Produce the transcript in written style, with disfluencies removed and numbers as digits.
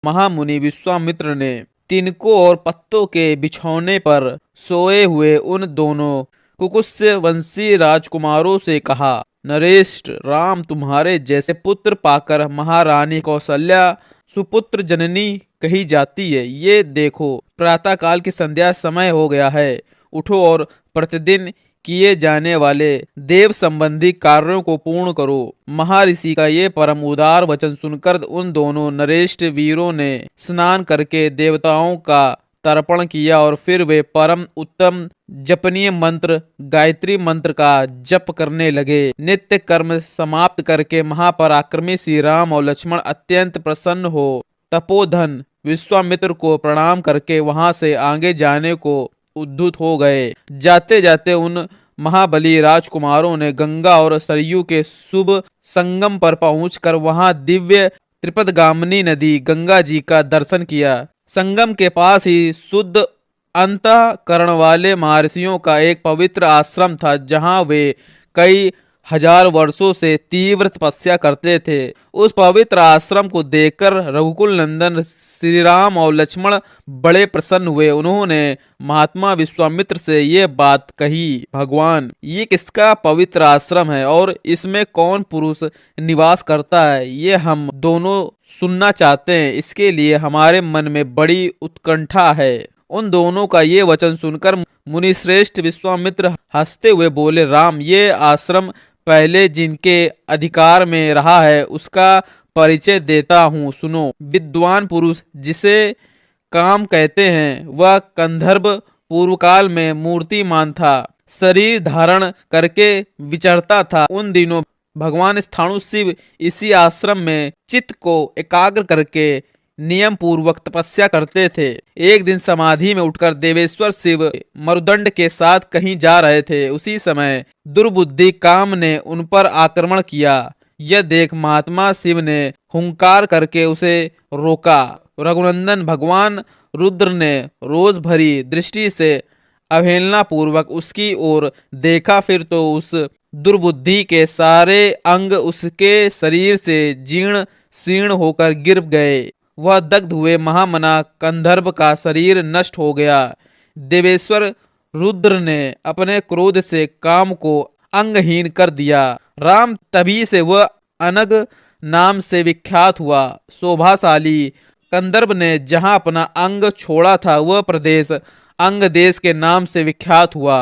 महामुनि विश्वामित्र ने तिनकों और पत्तों के बिछौने पर सोए हुए उन दोनों कुकुत्स्य वंशी राजकुमारों से कहा, नरेश, राम तुम्हारे जैसे पुत्र पाकर महारानी कौशल्या सुपुत्र जननी कही जाती है। ये देखो, प्रातः काल की संध्या समय हो गया है। उठो और प्रतिदिन किए जाने वाले देव संबंधी कार्यों को पूर्ण करो। महर्षि का ये परम उदार वचन सुनकर उन दोनों नरेष्ठ वीरों ने स्नान करके देवताओं का तर्पण किया और फिर वे परम उत्तम जपनीय मंत्र गायत्री मंत्र का जप करने लगे। नित्य कर्म समाप्त करके महापराक्रमी श्री राम और लक्ष्मण अत्यंत प्रसन्न हो तपोधन विश्वामित्र को प्रणाम करके वहां से आगे जाने को उद्युत हो गए। जाते जाते उन महाबली राजकुमारों ने गंगा और सरयू के शुभ संगम पर पहुंचकर वहां दिव्य त्रिपदगामिनी नदी गंगा जी का दर्शन किया। संगम के पास ही शुद्ध अंतःकरण वाले महर्षियों का एक पवित्र आश्रम था, जहां वे कई हजार वर्षों से तीव्र तपस्या करते थे। उस पवित्र आश्रम को देखकर रघुकुल नंदन श्री राम और लक्ष्मण बड़े प्रसन्न हुए। उन्होंने महात्मा विश्वामित्र से ये बात कही, भगवान, ये किसका पवित्र आश्रम है और इसमें कौन पुरुष निवास करता है, ये हम दोनों सुनना चाहते हैं। इसके लिए हमारे मन में बड़ी उत्कंठा है। उन दोनों का ये वचन सुनकर मुनिश्रेष्ठ विश्वामित्र हंसते हुए बोले, राम, ये आश्रम पहले जिनके अधिकार में रहा है उसका परिचय देता हूँ, सुनो। विद्वान पुरुष जिसे काम कहते हैं वह कंधर्व पूर्वकाल में मूर्तिमान था, शरीर धारण करके विचरता था। उन दिनों भगवान स्थाणु शिव इसी आश्रम में चित्त को एकाग्र करके नियम पूर्वक तपस्या करते थे। एक दिन समाधि में उठकर देवेश्वर शिव मरुदंड के साथ कहीं जा रहे थे। उसी समय दुर्बुद्धि काम ने उन पर आक्रमण किया। यह देख महात्मा शिव ने हुंकार करके उसे रोका। रघुनंदन भगवान रुद्र ने रोज भरी दृष्टि से अवहेलना पूर्वक उसकी ओर देखा, फिर तो उस दुर्बुद्धि के सारे अंग उसके शरीर से जीर्ण शीर्ण होकर गिर गए। वह दग्ध हुए महामना कंधर्व का शरीर नष्ट हो गया। देवेश्वर रुद्र ने अपने क्रोध से काम को अंगहीन कर दिया। राम तभी से वह अनग नाम से विख्यात हुआ। शोभाशाली कंधर्व ने जहां अपना अंग छोड़ा था वह प्रदेश अंग देश के नाम से विख्यात हुआ।